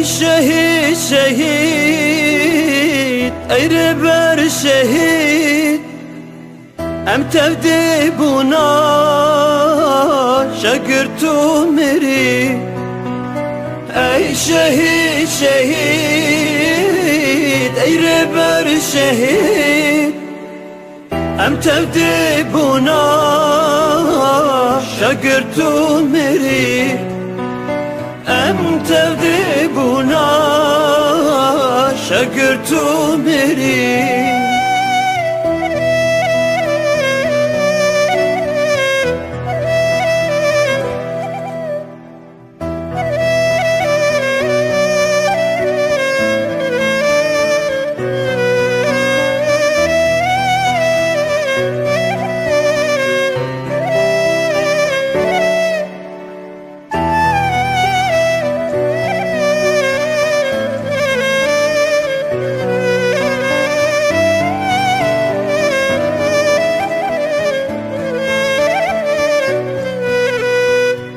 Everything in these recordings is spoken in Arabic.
ای شهید شهید ای ربر شهید ام تفدی بونا شگر تو میری ای شهید شهید ای ربر شهید ام تفدی بونا شگر تو میری ام تفدی بونا شگر تو میری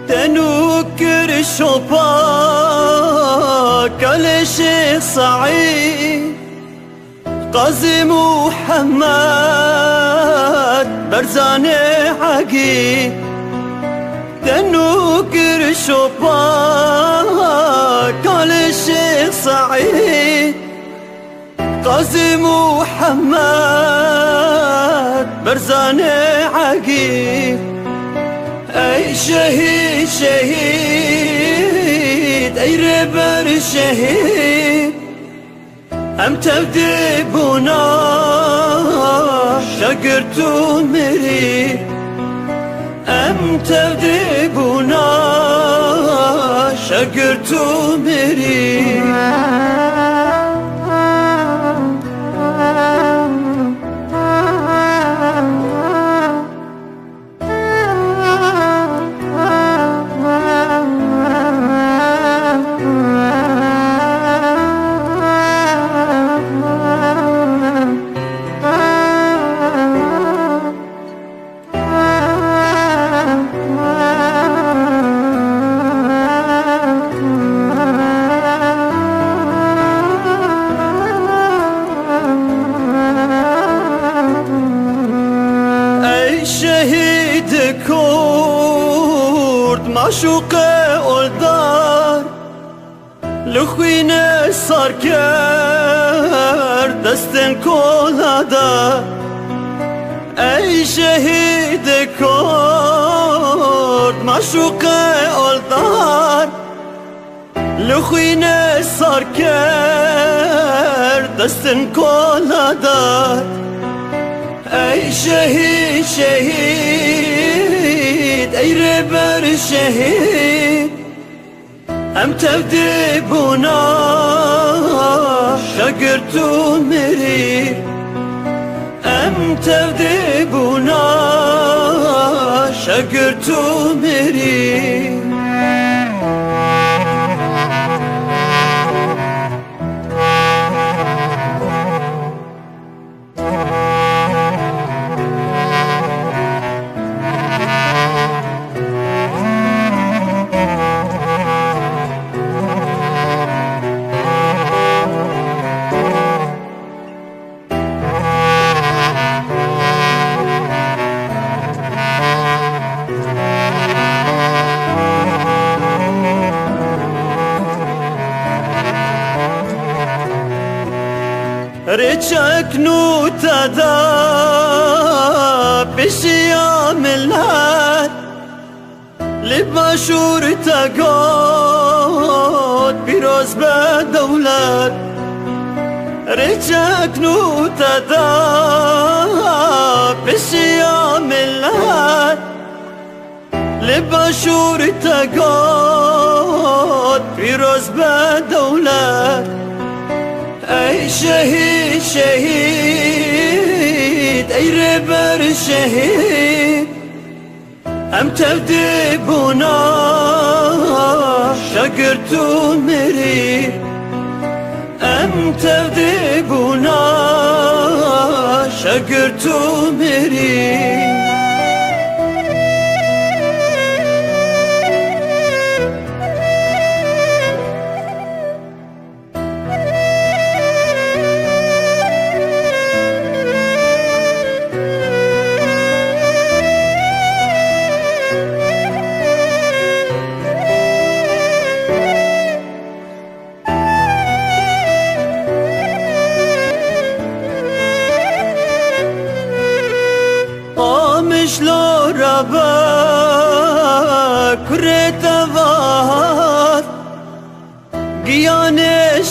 تنوكر شوبا كل شيء صعيد قاسم محمد برزاني حقي تنوكر شوبا كل شيء صعيد قاسم محمد برزاني حقي ای شهید شهید ای ربر شهید ام تفدی بونا شگر تو میری ام تفدی بونا شگر تو میری شهید کرد معشوق اولدار لخوین سار کرد دستن کلادا ای شهید کرد معشوق اولدار لخوین سار کرد دستن کلادا ای شهید شهید ای ربر شهید ام تفدی بونا شگر تو میری ام تفدی بونا شگر تو میری ريتشك نوتا دا بشيام الهاد لباشور تقود بيروز بدولات ريتشك نوتا دا بشيام الهاد لباشور تقود بيروز بدولات ای شهید شهید ای ربر شهید ام تفدی بونا شگر تو میری ام تفدی بونا شگر تو میری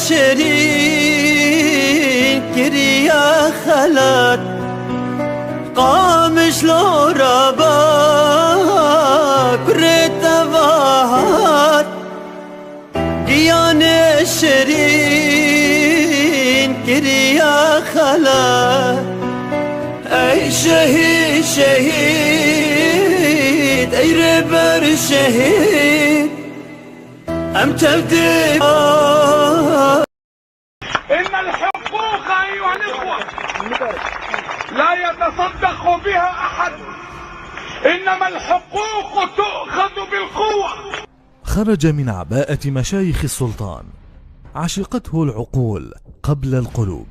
شيرين كريا خلات قامش لو ربا كريت بهات ديان شيرين كريا خلات اي شهيد شهيد اي ربر شهيد ام تبدي إن الحقوق أيها الإخوة لا يتصدق بها أحد، إنما الحقوق تؤخذ بالقوة. خرج من عباءة مشايخ السلطان، عشقته العقول قبل القلوب.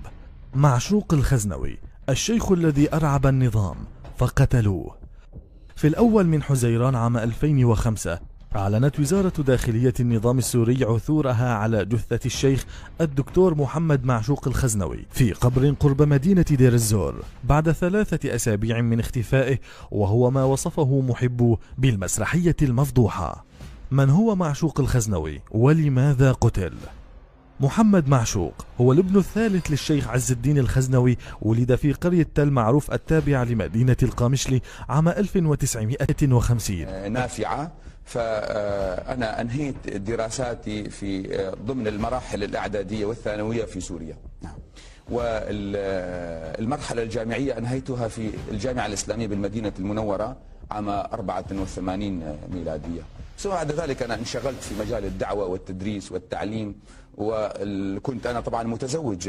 معشوق الخزنوي، الشيخ الذي أرعب النظام فقتلوه. في الأول من حزيران عام 2005 أعلنت وزارة داخلية النظام السوري عثورها على جثة الشيخ الدكتور محمد معشوق الخزنوي في قبر قرب مدينة دير الزور بعد 3 أسابيع من اختفائه، وهو ما وصفه محبوه بالمسرحية المفضوحة. من هو معشوق الخزنوي ولماذا قتل؟ محمد معشوق هو الابن الثالث للشيخ عز الدين الخزنوي، ولد في قرية تل معروف التابعة لمدينة القامشلي عام 1950. نافعة. فأنا أنهيت دراساتي في ضمن المراحل الإعدادية والثانوية في سوريا، والمرحلة الجامعية أنهيتها في الجامعة الإسلامية بالمدينة المنورة عام 84 ميلادية. ثم بعد ذلك أنا انشغلت في مجال الدعوة والتدريس والتعليم، وكنت أنا طبعا متزوج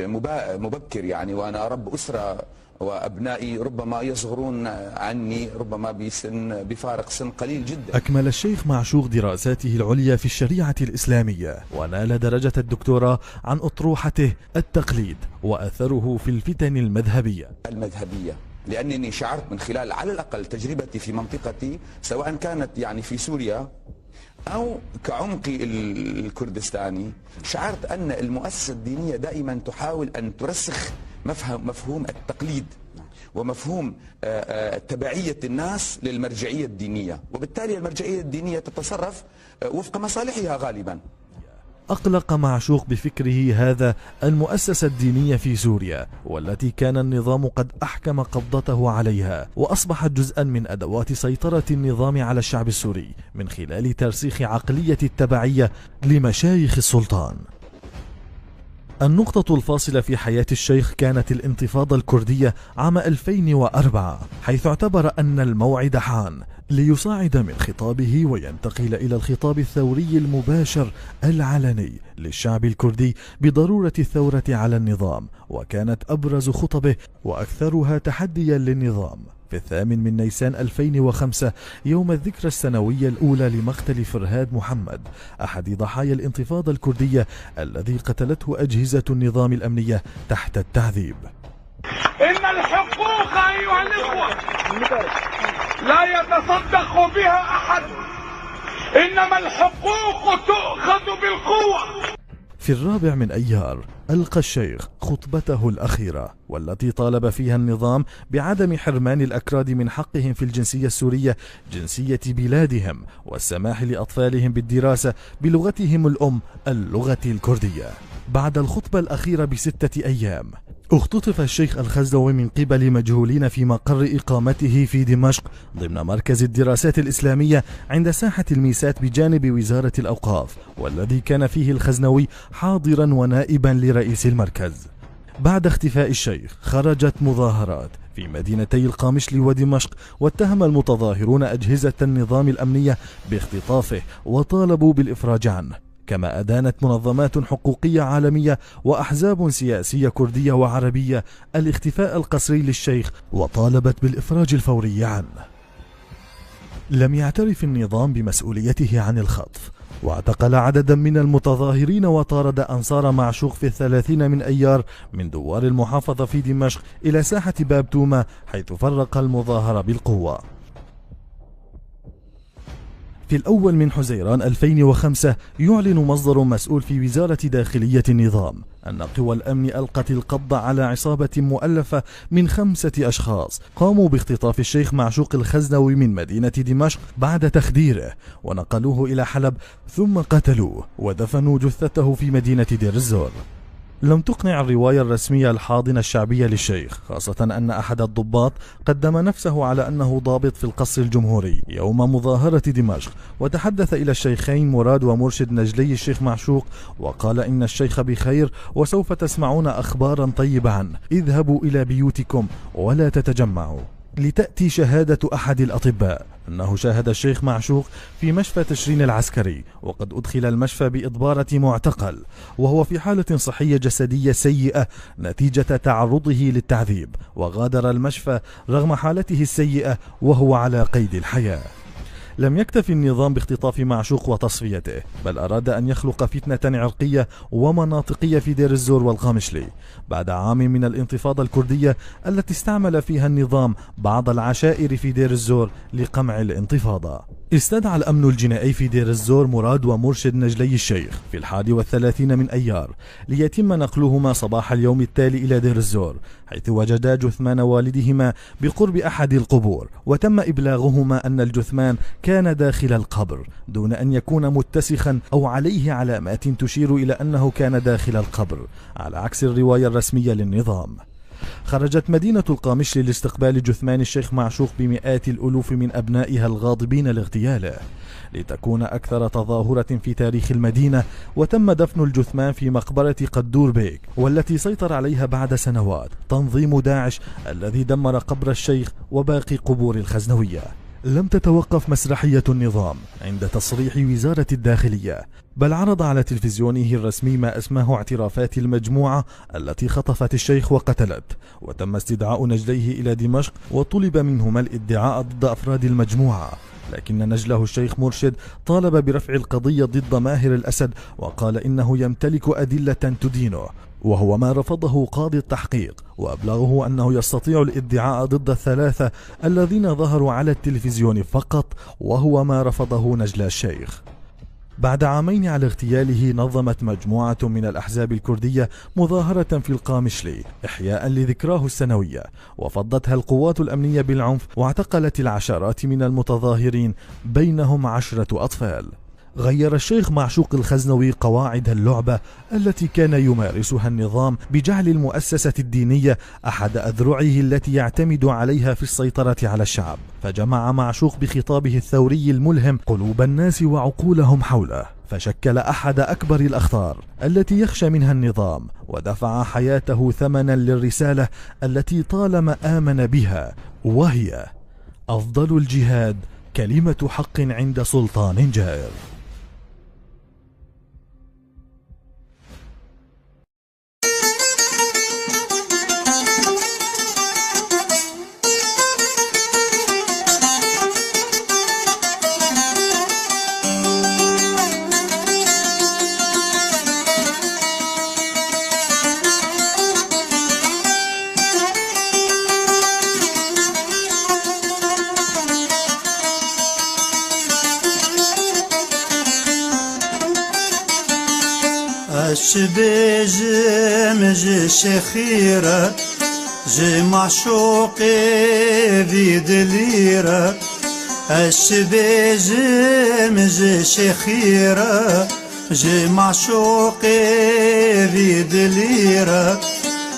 مبكر يعني، وأنا رب أسرة، وأبنائي ربما يصغرون عني ربما بفارق سن قليل جدا. أكمل الشيخ معشوق دراساته العليا في الشريعة الإسلامية، ونال درجة الدكتوراه عن أطروحته التقليد وأثره في الفتن المذهبية. لأنني شعرت من خلال على الأقل تجربتي في منطقتي، سواء كانت يعني في سوريا أو كعمقي الكردستاني، شعرت أن المؤسسة الدينية دائما تحاول أن ترسخ مفهوم التقليد ومفهوم تبعية الناس للمرجعية الدينية، وبالتالي المرجعية الدينية تتصرف وفق مصالحها غالبا. أقلق معشوق بفكره هذا المؤسسة الدينية في سوريا، والتي كان النظام قد أحكم قبضته عليها، وأصبحت جزءا من أدوات سيطرة النظام على الشعب السوري من خلال ترسيخ عقلية التبعية لمشايخ السلطان. النقطة الفاصلة في حياة الشيخ كانت الانتفاضة الكردية عام 2004، حيث اعتبر أن الموعد حان ليصعد من خطابه وينتقل إلى الخطاب الثوري المباشر العلني للشعب الكردي بضرورة الثورة على النظام. وكانت أبرز خطبه وأكثرها تحديا للنظام في 8 نيسان 2005 يوم الذكرى السنوية الأولى لمقتل فرهاد محمد، أحد ضحايا الانتفاضة الكردية الذي قتلته أجهزة النظام الأمنية تحت التعذيب. إن الحقوق أيها الإخوة لا يتصدق بها أحد، إنما الحقوق تؤخذ بالقوة. في 4 أيار ألقى الشيخ خطبته الأخيرة، والتي طالب فيها النظام بعدم حرمان الأكراد من حقهم في الجنسية السورية، جنسية بلادهم، والسماح لأطفالهم بالدراسة بلغتهم الأم اللغة الكردية. بعد الخطبة الأخيرة ب6 أيام اختطف الشيخ الخزنوي من قبل مجهولين في مقر إقامته في دمشق ضمن مركز الدراسات الإسلامية عند ساحة الميسات بجانب وزارة الأوقاف، والذي كان فيه الخزنوي حاضرا ونائبا لرئيس المركز. بعد اختفاء الشيخ خرجت مظاهرات في مدينتي القامشلي ودمشق، واتهم المتظاهرون أجهزة النظام الأمنية باختطافه وطالبوا بالإفراج عنه، كما أدانت منظمات حقوقية عالمية وأحزاب سياسية كردية وعربية الاختفاء القسري للشيخ وطالبت بالإفراج الفوري عنه. لم يعترف النظام بمسؤوليته عن الخطف، واعتقل عددا من المتظاهرين وطارد أنصار معشوق في 30 من أيار من دوار المحافظة في دمشق إلى ساحة باب توما، حيث فرق المظاهرة بالقوة. في الأول من حزيران 2005 يعلن مصدر مسؤول في وزارة داخلية النظام أن قوى الأمن ألقت القبض على عصابة مؤلفة من 5 أشخاص قاموا باختطاف الشيخ معشوق الخزنوي من مدينة دمشق بعد تخديره، ونقلوه إلى حلب ثم قتلوه ودفنوا جثته في مدينة دير الزور. لم تقنع الرواية الرسمية الحاضنة الشعبية للشيخ، خاصة أن أحد الضباط قدم نفسه على أنه ضابط في القصر الجمهوري يوم مظاهرة دمشق، وتحدث إلى الشيخين مراد ومرشد نجلي الشيخ معشوق وقال إن الشيخ بخير وسوف تسمعون أخبارا طيبة عنه، اذهبوا إلى بيوتكم ولا تتجمعوا. لتأتي شهادة أحد الأطباء أنه شاهد الشيخ معشوق في مشفى تشرين العسكري، وقد أدخل المشفى بإضبارة معتقل وهو في حالة صحية جسدية سيئة نتيجة تعرضه للتعذيب، وغادر المشفى رغم حالته السيئة وهو على قيد الحياة. لم يكتفي النظام باختطاف معشوق وتصفيته، بل أراد أن يخلق فتنة عرقية ومناطقية في دير الزور والقامشلي بعد عام من الانتفاضة الكردية التي استعمل فيها النظام بعض العشائر في دير الزور لقمع الانتفاضة. استدعى الأمن الجنائي في دير الزور مراد ومرشد نجلي الشيخ في 31 من أيار ليتم نقلهما صباح اليوم التالي إلى دير الزور، حيث وجدا جثمان والدهما بقرب أحد القبور، وتم إبلاغهما أن الجثمان كان داخل القبر دون أن يكون متسخا أو عليه علامات تشير إلى أنه كان داخل القبر، على عكس الرواية الرسمية للنظام. خرجت مدينة القامشلي لاستقبال جثمان الشيخ معشوق بمئات الألوف من أبنائها الغاضبين لاغتياله لتكون أكثر تظاهرة في تاريخ المدينة، وتم دفن الجثمان في مقبرة قدور بيك والتي سيطر عليها بعد سنوات تنظيم داعش الذي دمر قبر الشيخ وباقي قبور الخزنوية. لم تتوقف مسرحية النظام عند تصريح وزارة الداخلية، بل عرض على تلفزيونه الرسمي ما اسمه اعترافات المجموعة التي خطفت الشيخ وقتلت، وتم استدعاء نجليه إلى دمشق وطلب منهما الادعاء ضد أفراد المجموعة، لكن نجله الشيخ مرشد طالب برفع القضية ضد ماهر الأسد وقال إنه يمتلك أدلة تدينه، وهو ما رفضه قاضي التحقيق وأبلغه أنه يستطيع الادعاء ضد الثلاثة الذين ظهروا على التلفزيون فقط، وهو ما رفضه نجل الشيخ. بعد عامين على اغتياله نظمت مجموعة من الأحزاب الكردية مظاهرة في القامشلي إحياء لذكراه السنوية، وفضتها القوات الأمنية بالعنف واعتقلت العشرات من المتظاهرين بينهم 10 أطفال. غير الشيخ معشوق الخزنوي قواعد اللعبة التي كان يمارسها النظام بجعل المؤسسة الدينية أحد أذرعه التي يعتمد عليها في السيطرة على الشعب، فجمع معشوق بخطابه الثوري الملهم قلوب الناس وعقولهم حوله، فشكل أحد أكبر الأخطار التي يخشى منها النظام، ودفع حياته ثمنا للرسالة التي طالما آمن بها، وهي أفضل الجهاد كلمة حق عند سلطان جائر. الشبيجم جي شخيرة جي معشوقي في دليرة، الشبيجم جي شخيرة جي معشوقي في دليرة،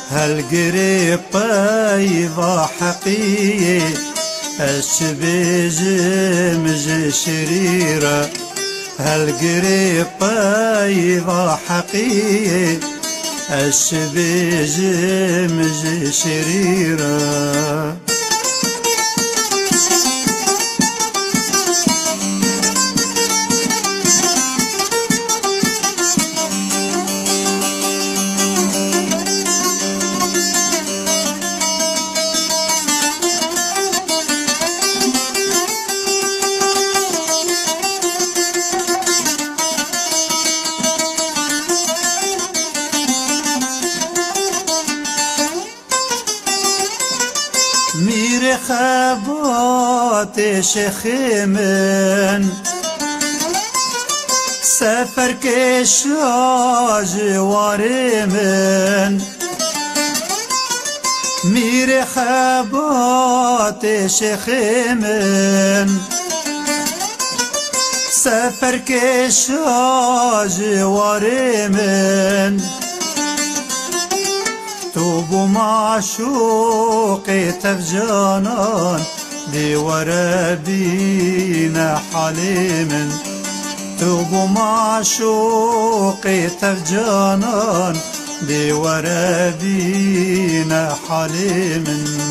هالقريب طيبة حقيقي الشبيجم جي شريرة، هالقريب طيبة حقيقي الشبيجم جي شريرة. ميري خبوت شخيمن سفر كشاج وارمن مير خبات شخمن سفر كشاج وارمن توبو معشوق تفجانان دي وربينا حليمن توبو معشوق تفجانان دي وربينا حليمن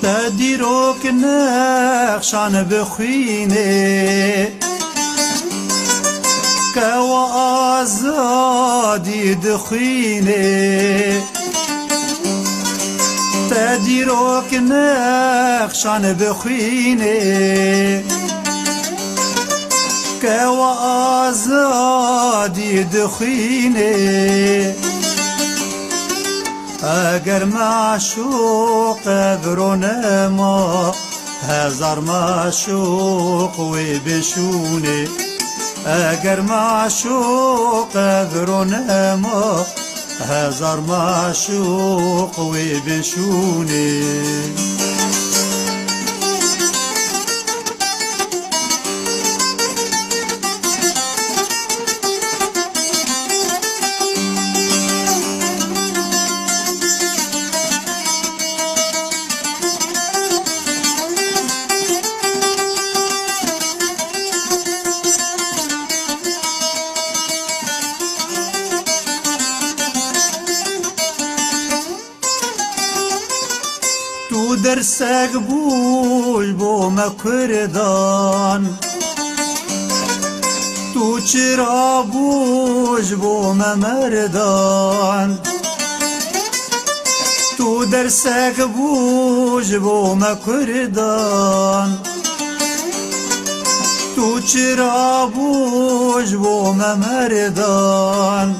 تديروك نخشان بخيني كوا أزادي دخيني تديروك نخشان بخيني كوا أزادي دخيني اگر معشوق برونه ما هزار معشوق و بشونه اگر معشوق برونه ما هزار معشوق و بشونه تو درسك بوش بو مكردان تو چرا بوش بو مردان تو درسك بوش بو مكردان تو چرا بوش بو مردان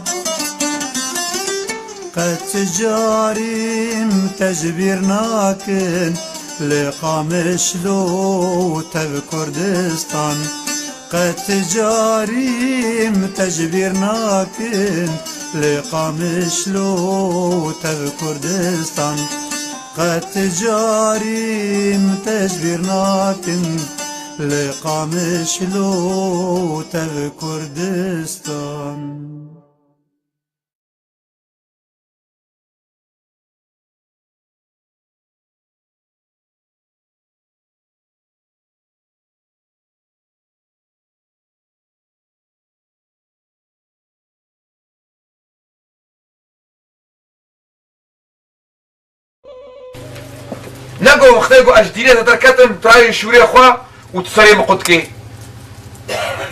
قد تجاريم تجبير ناكن لقامش لو تب كردستان قد تجاريم تجبير ناكن لقامش لو تب كردستان قد تجاريم تجبير ناكن لقامش لو تب كردستان نقو وقتاقو أجدينة تتركتم تراي شوري أخوا وتصري مقودكي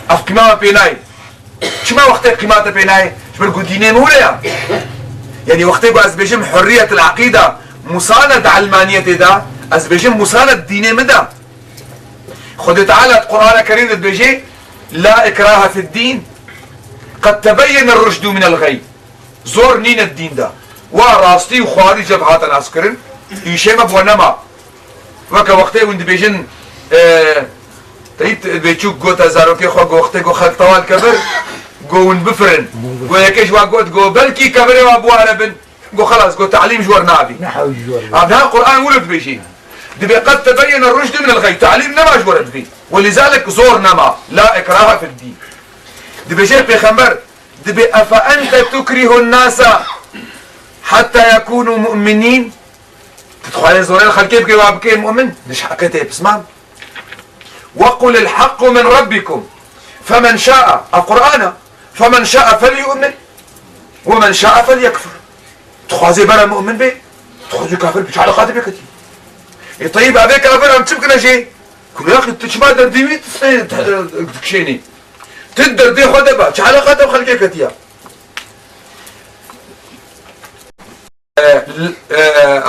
أف قيمة بيناي شما وقتاق قيمة بيناي شبرقو ديني موليا يعني وقتاقو أزبيجم حرية العقيدة مساند علمانية دا أزبيجم مساند ديني مدى خد تعالى القرآن الكريم تبيجي لا إكراه في الدين قد تبين الرشد من الغي زور نين الدين دا وراستي وخواري جبهات العسكرين يشيما بونما وكا وقتي وند بيجن تريد بيشوك قوتا زاروكي خوا وقتي قو خلق طوال كبر قو بفرن قو يكيش واقوت قو بلكي كبري وابو عربن قو خلاص قو تعليم جور نابي هذا القرآن ولد بيجي دبي قد تبين الرشد من الغي تعليم نما جورد فيه ولذلك زور نما لا إكراه في الدين دبي جيب بيخمبر دبي أفأنت تكره الناس حتى يكونوا مؤمنين تدخل زورين الخلقية بكي وابكي مؤمن ليش حكيتي بسمان وقل الحق من ربكم فمن شاء القرآن فمن شاء فليؤمن ومن شاء فليكفر تخوازي برا مؤمن بي تخوازي كافر بيش على خاطر بكتي طيب هذا كافر هم تبكنا شيء كل يا أخي تشما درديوي تكشيني تقدر دي خده بقى شو علاقتها بخلقه كتيا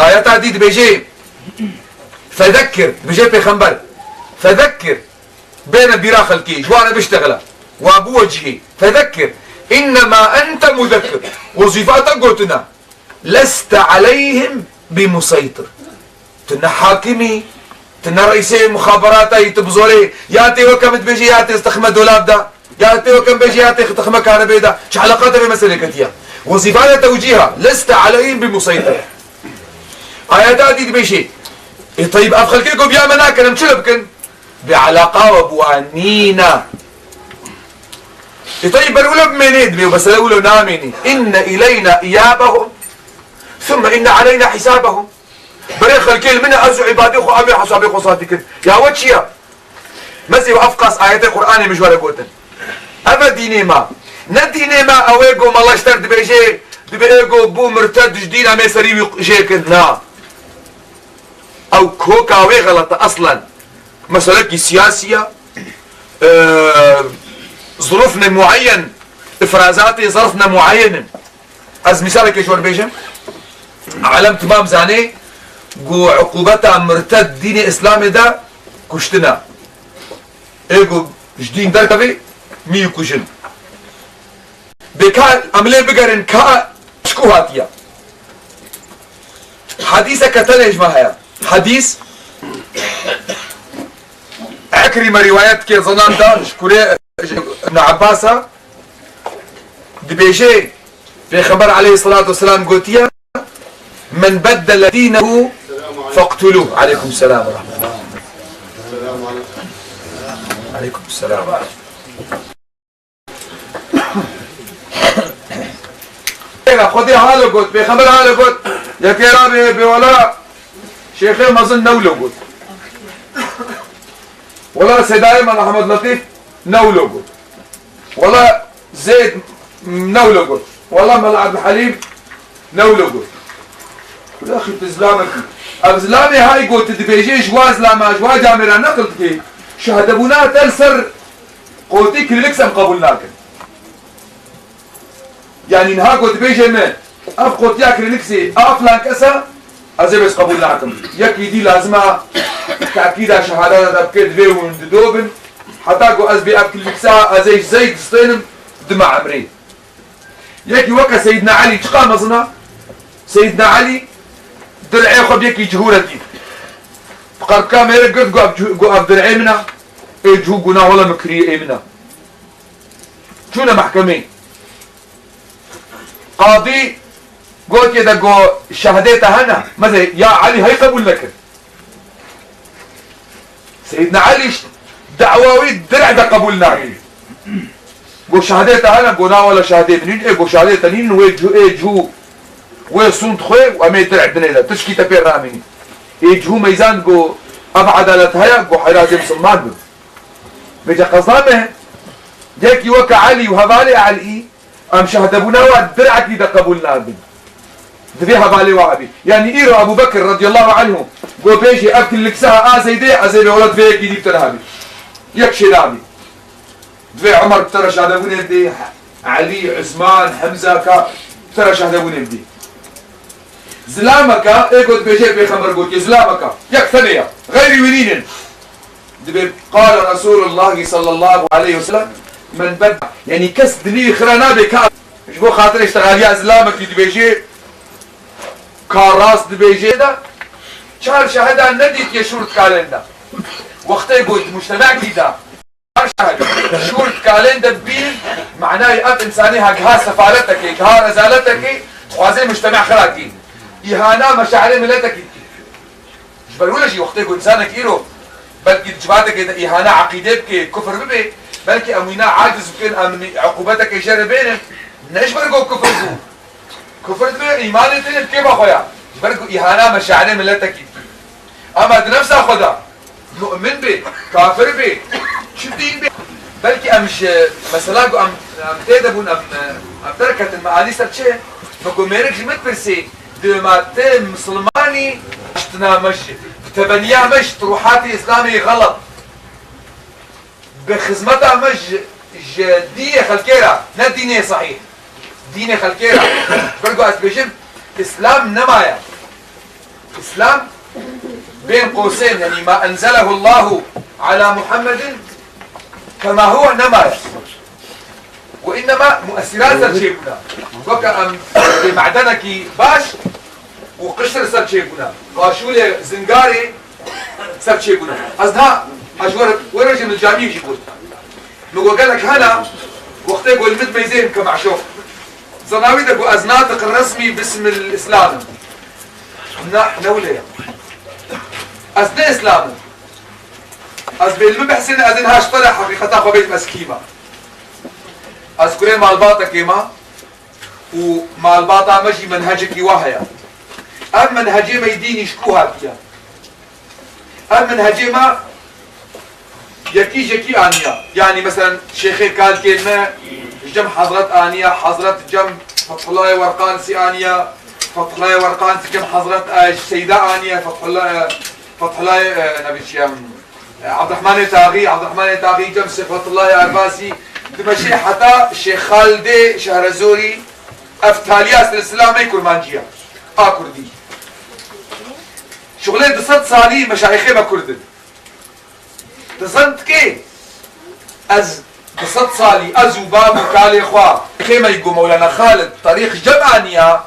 آيات عديد بيجي فذكر بيجي بيخنبر فذكر بين بيرا خلقي جوانا بيشتغله وابو وجهي فذكر انما انت مذكر وظيفتك قلتنا لست عليهم بمسيطر تنا حاكمي تنا رئيسي مخابرات تبزوري ياتي وكم بيجي ياتي استخدم دولاب ده ياتي وكم بيجي ياتي استخدم كهرباء ده شو علاقتها بمسألة كتيا وظيفات توجيهها لست عليهم بمسيطر آيات دي بيجي طيب افخل كيكم يا مناك انا مشلبكن بعلاقة وبوانينا طيب بنقول بمنيد بيو بس اقولوا ناميني ان الينا ايابهم ثم ان علينا حسابهم بريخ الكل من ارجو عبادي خو ابي حسابي خو صادقين يا وجهيا مزي وافقاس ايات القران مش ولا قوتن ابديني ما نديني ما اويغو ما الله اشترد بيجي بيجو بو مرتد جديد ما يسري جيكنا او كوكاوي غلط اصلا مسألة سياسية ظروفنا معين افرازاتي ظرفنا معين از مثالك ايش وربيجم علم تمام زاني قو عقوبتها مرتد ديني اسلامي دا كشتنا ايقو جدين دا كبي ميو كشن بكا عملي بقرن كا شكو هاتيا حديثة كتلج ما هيا حديث عكرمة روايات كي ظنان دا شكوري ابن عباسة دبيجي في خبر عليه الصلاة والسلام قلتيا من بدل دينه فاقتلوه عليكم السلام ورحمة الله عليكم السلام ورحمة الله خذي حاله قلت في خبر حاله قلت يا كرامي بولا شيخي ما ظن نولو قلت ولا سيدايما احمد لطيف نولو قلت ولا زيد نولو قلت والله مال عبد الحليم نولو قلت يا اخي بزلامك ابزلامي هاي قلت دبيجي جواز لما جواز جامرة نقلت كي شهدبونا تلسر قلتي كل لكسم قبولناك يعني نها قلت بيجي من اف قلت يا كلينكسي افلان كسا ازي بس قبولناكم يكي دي لازمه تاكيد شهاده بكيد فيون دوبن حتى قو ازبي اب كلينكسا ازي زيد ستينم دمع عمري يكي وكا سيدنا علي تقام مزنا سيدنا علي درعي خب يكي جهورتي قرب كاميرا قلت قو اب درعي منا اجهو قنا ولا مكري منا شونا محكمين قاضي قلت كده قو شهديتها هنا مثلا يا علي هي قبول لك سيدنا علي دعواوي درع ده قبولنا قو شهديتها هنا قونا ولا شهديت نين ايه قو شهديتها نين ويجهو ويصونت خوي وامي درع دنيلا تشكي تبير راميني يجهو ميزان قو ابعد لتهيا قو حرازي مسلمان قو ميجا قصامه جاكي وكا علي وهبالي علي ام شهدبونا والدرع كده قبولنا بي دفيها بالي وعبي يعني ايرو ابو بكر رضي الله عنه قو بيجي اكل لكسها ازيدي ازي بولد فيك دي بترهابي يكشي لابي دفي عمر بترى شهدبونا بدي علي عثمان حمزه كا بترى شهدبونا بدي زلامك ايه قلت بيجي بيخمر قلت زلامك يك ثانيه غير ونين قال رسول الله صلى الله عليه وسلم من بدع يعني كس دني خرانا بك مش بو خاطر اشتغل يا زلامك دبيجي كاراس دبيجي ده شهر شهادة نديت يا شورت كالندا وقتها قلت مجتمع كده شهر شورت كالندا بين معناه يقف انساني هكها سفارتك هكها رزالتك وهذا مجتمع خراكي إهانة مشاعر ملتك مش بقول شيء وقتها قلت انسانك ايرو بلكي جباتك إهانة عقيدتك كفر ببي بلكي امينا عاجز بكين امني عقوبتك يشار بينهم ناش برقو كفر كفر بي ايمان تنب كيف اخويا برقو اهانة مشاعر ملتك اما نفس اخودا مؤمن بي كافر بي شو دين بي بلكي امش مثلا ام تيدبون ام تركت المعاني سرچه فكو ميرك جمت برسي دماتي مسلماني اشتنا مش تبنيا مش تروحاتي اسلامي غلط بخزمتها مش ديني خلكيرا نا ديني صحيح ديني خلكيرا برقو أسبيشم إسلام نمايا إسلام بين قوسين يعني ما أنزله الله على محمد كما هو نمايا وإنما مؤثرات سرشيبنا وكا معدنك باش وقشر سرشيبنا قاشولي زنقاري سرشيبنا أصدها أجور ورجل من الجامعة يجيبون نقول قال لك هنا وقت يقول المد ميزين كمعشوف زناوي دقو أزناتك الرسمي باسم الإسلام نولي أزنا إسلام أزبيل مبحسن أزنهاش طلع حقيقة خو بيت مسكيمة أذكرين مع الباطة كيما ومع الباطة مجي منهجك وهيا أم منهجي ما يديني شكوها كيا أم منهجي ما يكي آنية يعني مثلا شيخي قال كلمة جم حضرت آنية حضرت جم فتح الله ورقان سي آنية فتح الله ورقان سي جم حضرت سيدة آنية فتح الله نبي شيام عبد الرحمن تاغي جم فتح الله أرباسي دمشي حتى الشيخ خالد شهرزوري افتالياس الاسلام اي كرمانجيا كردي شغلي دصد صالي مشايخي ما كردن دصد كي از دصد صالي ازو باب وكالي اخوا خيمة يقول مولانا خالد طريق جمعانيا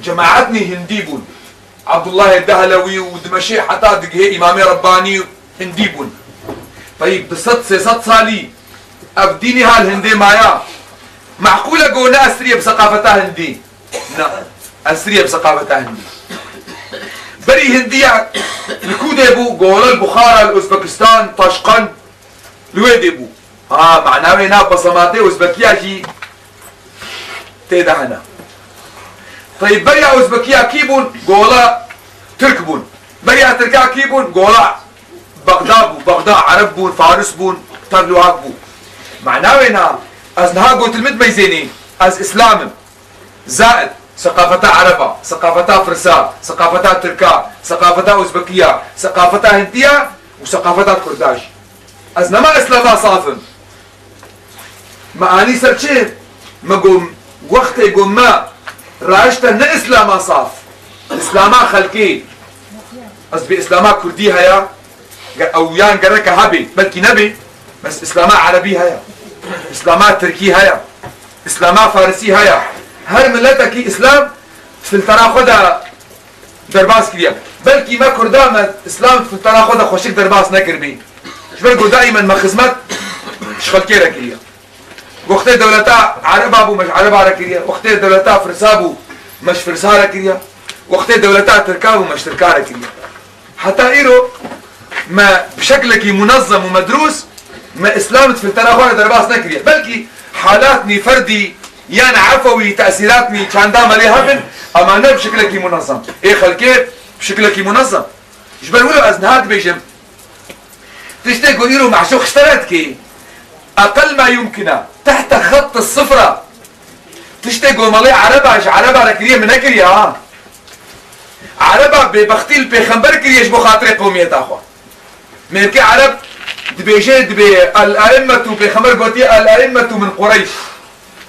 جماعتني هنديبون عبد الله الدهلوي ودمشي حتى دقهي امامي رباني هنديبون طيب دصد سيصد صالي أبديني هالهندي مايا معقولة قونا أسرية بثقافتها هندي لا أسرية بثقافتها هندي بري هندية الكودة بو قولا البخارى الأوزبكستان طاشقان لويدي بو معناه هنا بصماتي أوزبكية جي تيدا هنا طيب بري أوزبكية كيبون قولا ترك بون بري تركيا كيبون قولا بغداد عرب بون فارس بون ترلوهاك بون معناه هنا أزنها قلت المد ميزيني أز إسلام زائد ثقافتها عربة ثقافتها فرسا ثقافتها تركا ثقافتها أوزبكية ثقافتها هندية وثقافتها كرداش أزنما إسلامها صافن معاني سرچه ما قوم وقت يقوم ما راشتا نا إسلامها صاف إسلامها خلقي أز بإسلامها كردي هيا أو يان قرك هبي بلكي نبي بس إسلامها عربي هيا إسلامها تركي هيا إسلامها فارسي هيا هر ملتك إسلام في التراخد درباس كريا بلكي ما كردام إسلام في التراخد خوشك درباس نكر بي شبرقو دائما ما خزمت شغل كيرا كريا وقت دولتا عربا بو مش عربا كريا وقت دولتا فرسابو مش فرسارا كريا وقت دولتا تركابو مش تركارا كريا حتى إيرو ما بشكلك منظم ومدروس ما إسلامت في التراخوان درباس نكريا بلكي حالاتني فردي يعني عفوي تأثيراتني كان دام عليها هبن أما أنا بشكلك منظم إيه خلكي بشكلك منظم جبل ولو أزنهاد بيجم تشتاقوا إيرو مع شو اشتريتكي أقل ما يمكن تحت خط الصفرة تشتاقوا مالي عربا ركريا من أكريا عربا ببختيل بخنبر كريش بخاطر قومية أخوة ملكي عرب دبيجي دبي الأئمة بخمر قوتي الأئمة من قريش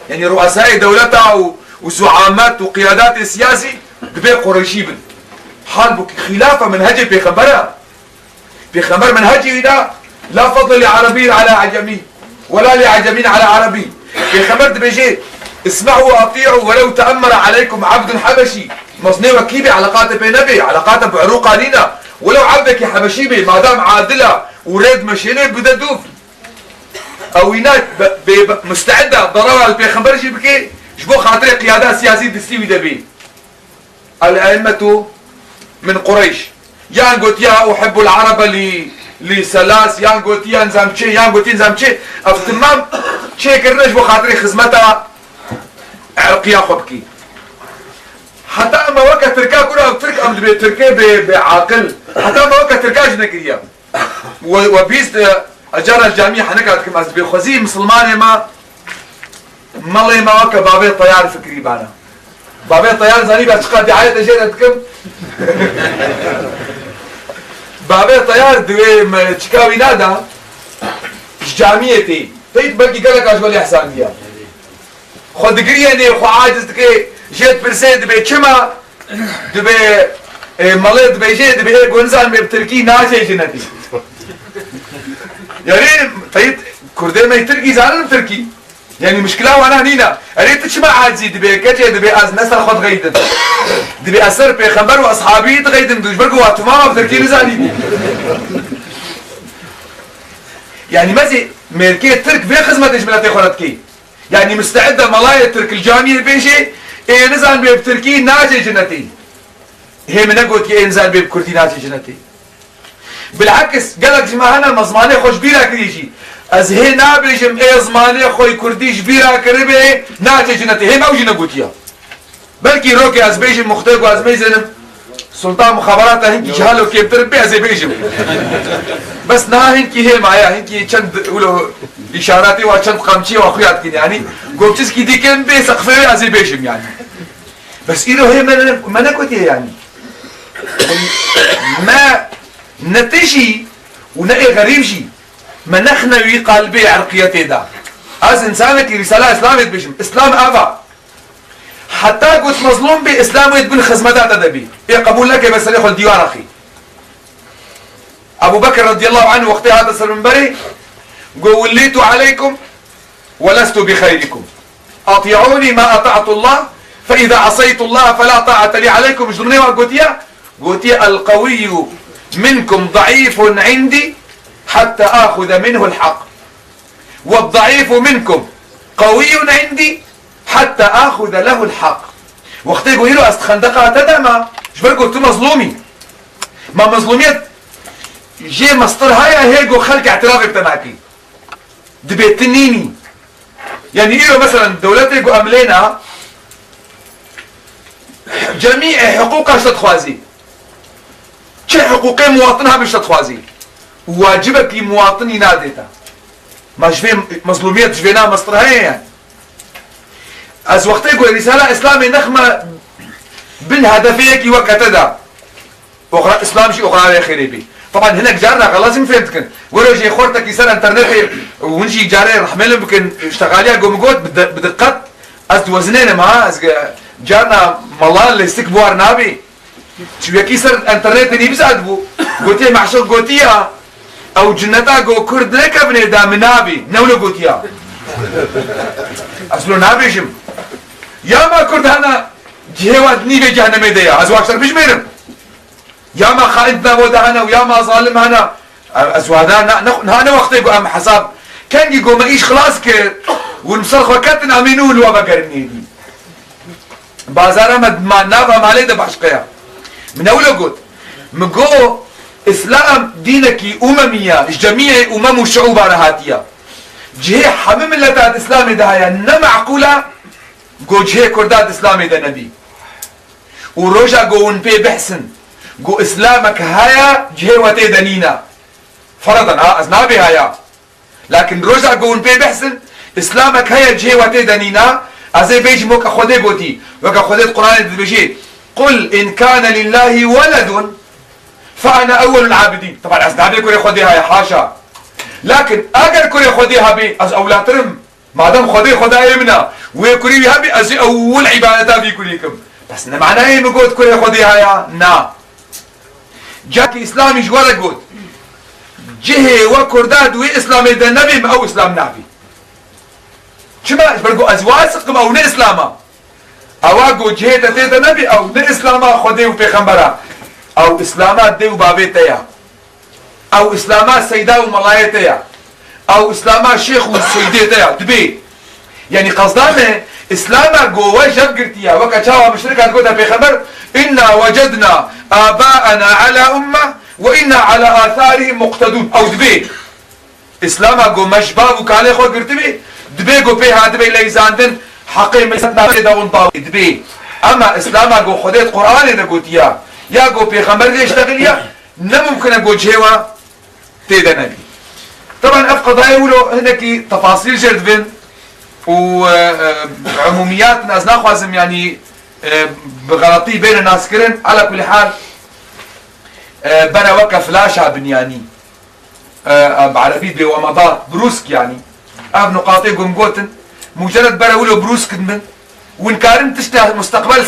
يعني رؤساء دولتها وزعامات وقيادات السياسي دبي قريشي بن حال بك خلافة منهجي بخمرها بخمر منهجي هنا لا فضل لعربي على عجمي ولا لعجمين على عربي بخمر دبيجي اسمعوا واطيعوا ولو تأمر عليكم عبد حبشي مصنع وكيبي علاقات بنبي علاقات بعروق لينا ولو عبدك يا حبشي بي ما دام عادله وريد مشيني بدا دوف او هناك مستعده ضرر البيخمبر جيبكي جبو خاطري قيادات سياسيه تستوي دبي الائمه من قريش يان قلت يا احب العرب لسلاس يان قلت يا نزامشي يان قلت نزامشي افتمام شي كرنش بو خاطري خدمتها عرقيه خبكي حتى اما وقت تركا كلها ترك ام تركي بعاقل حتى اما وقت تركا جنكيه وبيست اجار الجامعه حنكات كما بخزي مسلمان ما مالي ما وقت بابي طيار فكري بانا بابي طيار زاني باشقا دعايه اجيتكم بابي طيار دوي تشكاوي نادا جامعتي طيب بلكي قالك أشغل إحسان ديا خد قريني وخو عاجز تكي جيت برسي دبي كما دبي مالي دبي جي دبي إيه قنزان بتركي ناجي جنتي يعني طيب كردي ما يتركي زعلان تركي يعني مشكلة وانا هنينا أريد تشمع عاجزي دبي كتير دبي أز نسل خد غيدن دبي أسر بيخمبر وأصحابي تغيدن دوش برقوا واتماما بتركي نزاني يعني مازي ميركي ترك في خدمتش بلاتي خلتكي يعني مستعدة ملايا ترك الجامعة بيشي إيه نزال بيب تركي ناجي جنتي هي من قلت كي نزال بيب كردي ناجي جنتي بالعكس قالك جماعة أنا مزماني خوش بيرا كريجي از هي نابجم اي زماني خوي كرديش بيرا كربي ناجي جنتي هي موجي نقوتيا بلكي روكي از بيجم مختلق واز ميزنم سلطان مخابرات هنكي جهالو كيف تربي از بيجم بس نا هنكي هي معايا هنكي چند ولو اشاراتي وچند قمشي واخويات كده يعني قوبتس كي دي كان بي سقفي از بيجم يعني بس إلو هي ما نكوتي يعني ما نتشي ونقي غريب شي ما نخنوي قلبي عرقيتي دا از انسانك رسالة اسلامية بيجم اسلام ابا حتى قلت مظلوم بإسلام يتقول خزمتات أدبي إيه قبول لك بس يدخل ديوان أخي أبو بكر رضي الله عنه وقت هذا المنبري وليت عليكم ولست بخيركم أطيعوني ما أطعت الله فإذا عصيت الله فلا طاعة لي عليكم مش ضمني قوتيا القوي منكم ضعيف عندي حتى آخذ منه الحق والضعيف منكم قوي عندي حتى آخذ له الحق وقت يقول له أستخندقها تدعم شبر قلت مظلومي ما مظلوميت جي مصطر هيا هيقو خلق اعترافي بتماكي دبيتنيني يعني إيه مثلا دولتي يقو أملينا جميع حقوقها شتخوازي شي حقوقي مواطنها مش تخوازي واجبك مواطني ناديتا ما شفي مظلوميت شفينا مصطر هيا يعني از وقت يقول رسالة إسلامي نخمة بالهدفية كي وقتدا أخرى إسلام شيء أخرى على خيري بي طبعا هناك جارنا لازم فهمتكن ولو جي خورتك يسال انترنت ونجي جاري رحمل يمكن اشتغاليها قوم قوت بدقت از توزنين معاه از جارنا مالان اللي استكبوار نابي شو يكيسر انترنت ني بزاد بو قوتي معشوق قوتيها او جنتا قو كرد لك ابني دا منابي نولو قوتيها اصلو نابيشم يا ما كرد هنا جهوات نيبي جهنم يديا ازو اكثر بيش ميرم يا ما خائنتنا ودا هنا ويا ما ظالم هنا ازو هذا وقت يقول ام حساب كان يقول ما ايش خلاص كير والمصرخ وكاتن امينو الوا بقرني بازار ما نافا مالي ده باشقيا من اول قلت مقو اسلام دينك امميه جميع امم الشعوب رهاتيه جهه حمم اللتات اسلامي ده هيا نمعقوله قو جهه كردات اسلامي ده نبي وروجا قو نبي بحسن قو اسلامك هيا جهه وتي دنينا فرضا ازنابي هيا لكن روجا قو نبي بحسن اسلامك هيا جهه وتي دنينا ازي بيجي موك اخوذي قوتي وك اخوذي القرآن بيجي قل ان كان لله ولد فانا اول العابدين طبعا ازنابي كوري خذيها يا حاشا لكن اگر كوري خذيها بي از اولاد ترم ما دام خذي يمنا ويكوري بها بي از اول عبادتها في كوريكم بس معناه ايه مقود كوري خذيها يا نا جاكي اسلامي جوار قود جهه وكرداد واسلامي ده نبي او اسلام نبي شما برقو ازواسق او نه اسلاما اواغو جهه ده نبي او نه اسلاما خذي وبيغمبره او اسلامات ديو بابيتيا او اسلامات سيدا وملايتيا او اسلامات شيخ وسيديتيا دبي يعني قصدانه اسلاما جوا جبرتيا وكتاوا مشركات قد بيخبر انا وجدنا اباءنا على امه وانا على اثارهم مقتدون او دبي اسلاما جو مشباب وكاله خو قرتبي دبي جو بي هاد بي ليزاندن حقي مسنا داون طاو دبي اما اسلاما جو خديت قران نقوتيا يا جو بيغمبر يشتغل يا نممكن اقول جهوا تيدا نبي طبعا افقد هاي ولو هناك تفاصيل جردفن وعموميات ناس ناخذهم يعني بغلطي بين الناس كرن على كل حال بنا وقف فلاشة بنياني بعربي بومضات بروسك يعني اب نقاطي قومقوتن مجرد براولو بروس كدمن وانكارن تشتهي مستقبل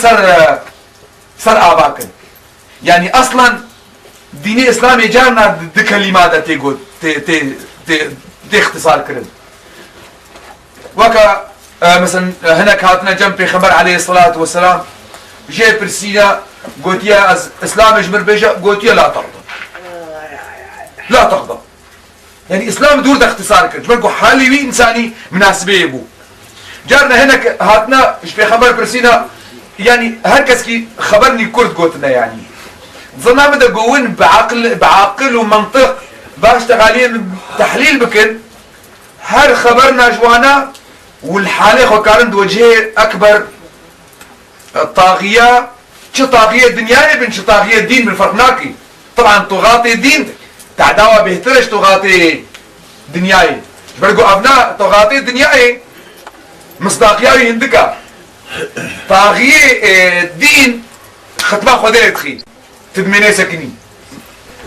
صار اباكن يعني اصلا ديني اسلامي جارنا دي كلمات تيقول دي اختصار كرد وكا مثلا هناك هاتنا جنب بيغمبر عليه الصلاة والسلام جاي برسينا قلت يا اسلام اجبر بيجا قلت يا لا تغضب لا تغضب يعني اسلام دور ده اختصار كرد جبرقو حالي انساني مناسبه يبو جارنا هناك هاتنا ايش بيغمبر برسينا يعني هركز كي خبرني كرد قلتنا يعني ظنا بدا قوين بعقل ومنطق باش تغالين تحليل بكن هر خبرنا جوانا والحالة خو كارن وجهه أكبر الطاغية شو طاغية دنياي بن شو طاغية دين بالفرقناكي طبعا طغاطي الدين تعداوى بيهترش طغاطي دنياي برقو أبناء طغاطي دنياي مصداقياوي هندكا طاغية الدين ختما خدير تخي تدميني سكني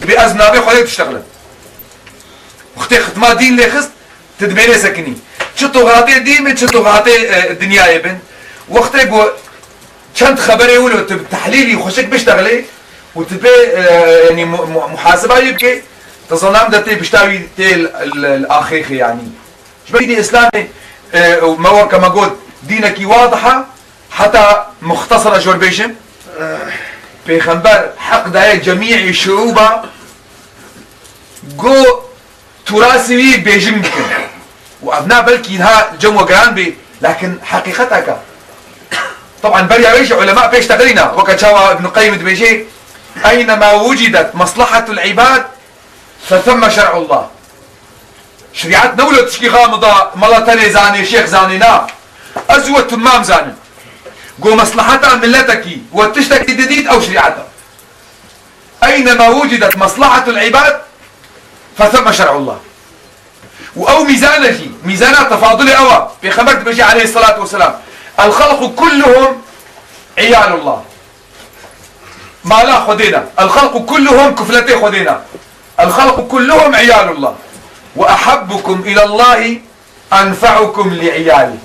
بأزنابي خدير تشتغل وختي ختما دين لي خست تدميني سكني شو طغاطي دين من شو طغاطي الدنيا ابن وقتي جو كانت خبري ولو تحليلي وخشك بيشتغلي وتبي يعني محاسبه يبكي تصنم دتي بيشتاوي تيل الاخيخ يعني شبيدي اسلامي ما هو كما قلت دينك واضحه حتى مختصره جور بيشم بيغمبر حق داي جميع الشعوب جو تراثي بيجم وابناء بلكي انها جو قران بي لكن حقيقتك طبعا بريا ويش علماء بيشتغلنا وقد شاوى ابن قيم بيجي اينما وجدت مصلحه العباد فثم شرع الله شريعت نولة تشكي غامضة ملاتني زاني شيخ زانينا ازوة تمام زاني قو مصلحتها ملتك وتشتكي جديد او شريعتها اينما وجدت مصلحة العباد فثم شرع الله او ميزانه ميزانات تفاضلي اوا في خبرت بيجي عليه الصلاة والسلام الخلق كلهم عيال الله ما لا خدينا الخلق كلهم كفلتي خدينا الخلق كلهم عيال الله واحبكم الى الله انفعكم لعيالي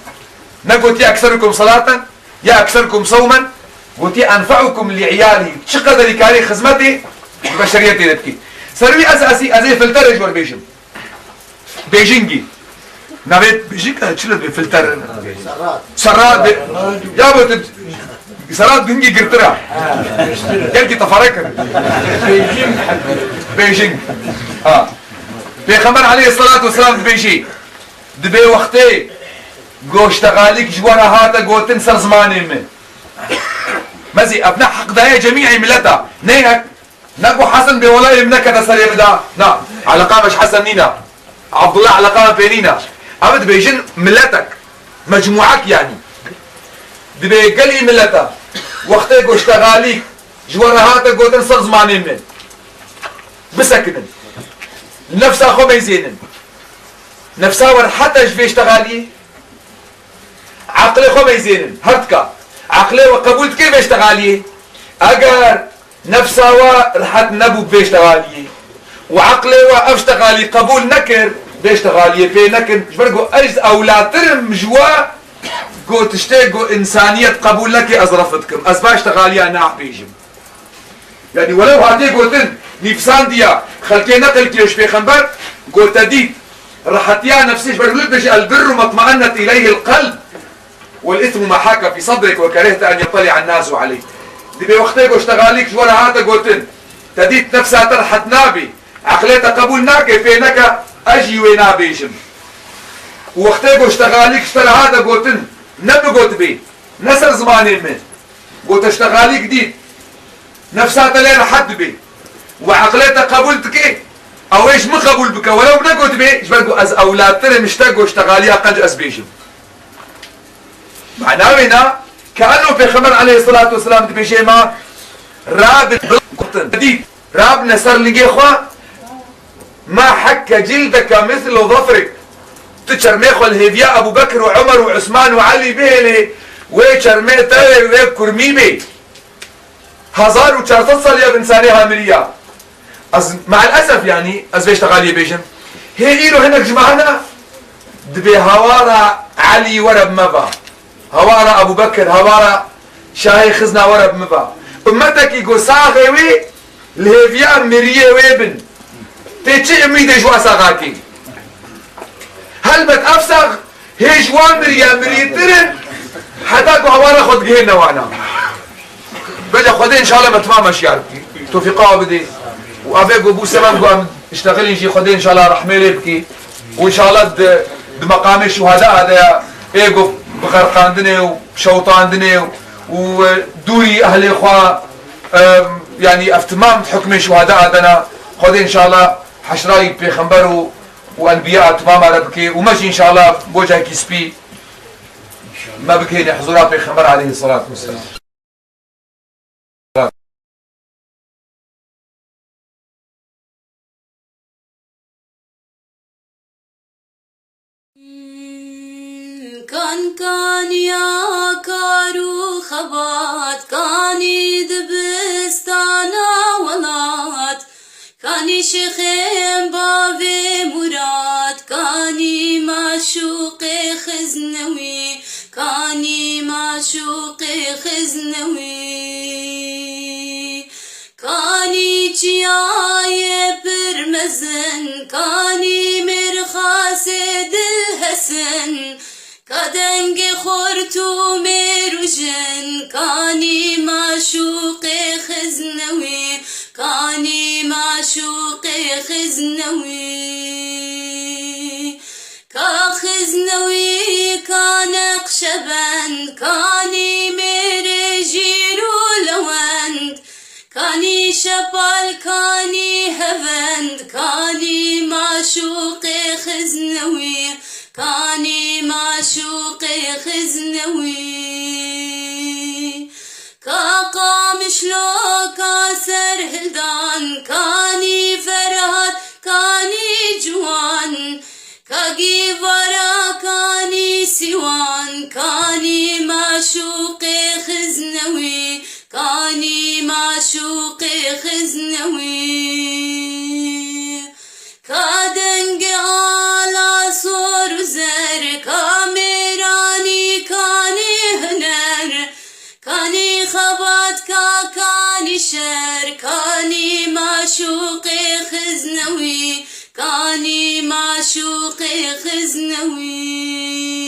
نقول يا اكثركم صلاة يا اكثركم صوما قلت انفعكم لعيالي شقدر كاري خدمتي بشريتي نبكي سروي اساسي ازي فلتر جور بيجم بيجينجي نبيت بيجيك شلت بفلتر سرات يا بوت سرات بيجي قرطرة قلتي تفرق بيجينج بيغمبر عليه الصلاة والسلام بيجي دبي وقتي قوش تغاليك جوانا هاتا قو تنسر زماني من مزي ابناء حق داية جميع ملتا نيهك نقو حسن بولاي منك تسري بدا نا على قامش حسن نينا عبد الله على قام بينينا ابد بيجن ملتك مجموعك يعني دبي قلي ملتا وقتي قوش تغاليك جوانا هاتا قو تنسر زماني من بسكنن نفسها خو ميزينن نفسها ور حتى جفيش تغالي عقلي خو ميزينن هرتكا عقلي وقبولت كيف اشتغالي اگر نفسها ورحت نبو بيشتغالي وعقلي واشتغالي قبول نكر بيشتغالي بي نكر جبرقو اجز اولاترم جوا قو تشتاقو انسانية قبول لك ازرفتكم ازباش تغالي انا بيجم يعني ولو هاتي قلتن نفسان ديا خلكي نقل كيوش بيخنبر قلت دي رحتيا نفسيش برقلت البر ما اطمأنت اليه القلب والاثم ما حاك في صدرك وكرهت ان يطلع الناس عليه دي بوقتك اشتغاليك جوانا هاتا قلتن تديت نفسها ترحت نابي عقليتا قبول ناكي فينك اجي وينا بيجم ووقتك اشتغاليك اشترى هذا قلتن نبي قلت بي نسر زماني من قلت اشتغاليك دي نفسها تلين حد بي وعقليتا قبولتك او ايش من قبول بك ولو نقول بي جبرقو از اولاد ترى مشتاقوا اشتغاليها قنج از بيجم معناه هنا كأنه في خبر عليه الصلاة والسلام بيجي ما راب القطن دي راب نسر لقي خوا ما حك جلدك مثل ظفرك تشرميخو الهدياء ابو بكر وعمر وعثمان وعلي بيلي ويشرمي تاوي ويكرمي بي 1400 سال يا بنساني هامريا مع الاسف يعني از بيشتغالي بيجم هي ايلو هناك جماعنا دبي هوارا علي ورب مبا هوارا أبو بكر هوارا شاهي خزنا ورب مبا أمتك يقول ساغيوي الهيفيا مريه ويبن تيجي أميدة جوا ساغاكي هل بتأفسغ هيجوان مريه ترن حتى هوارا خد جهنا وانا بدا خدين إن شاء الله متمامش يعني توفيقا بدي وأبيك أبو سلام قام اشتغل يجي خدين إن شاء الله رحمة لبكي وإن شاء الله بمقام الشهداء هذا إيجو بغرقاندني وشوطاندني ودوري أهل الإخوة يعني افتمام حكم الشهداء هذا خدين إن شاء الله حشراي بيخنبر وأنبياء تمام على بكي وماشي إن شاء الله بوجه كيسبي ما بكيني حضورات بيخنبر عليه الصلاة والسلام. كان يا كارو خبات كاني دبستانا ولات كاني شيخين بابي مراد كاني معشوق خزنوي كاني معشوق خزنوي كاني جياي برمزن كاني مرخاس الحسن كدنج خورتو ميروجن كاني معشوق خزنوي كاني معشوق خزنوي كخزنوي كان قشبن كاني مرجيرو لوند كاني شبال كاني هفند كاني معشوق خزنوي كاني معشوق خزنوي كقام شلو كاسر هلدان كاني فرهد كاني جوان كاقي ورا كاني سوان كاني معشوق خزنوي كاني معشوق خزنوي كادنج على صور زر كاميراني كاني هنر كاني خبات كاني شر كاني معشوق خزنوي كاني معشوق خزنوي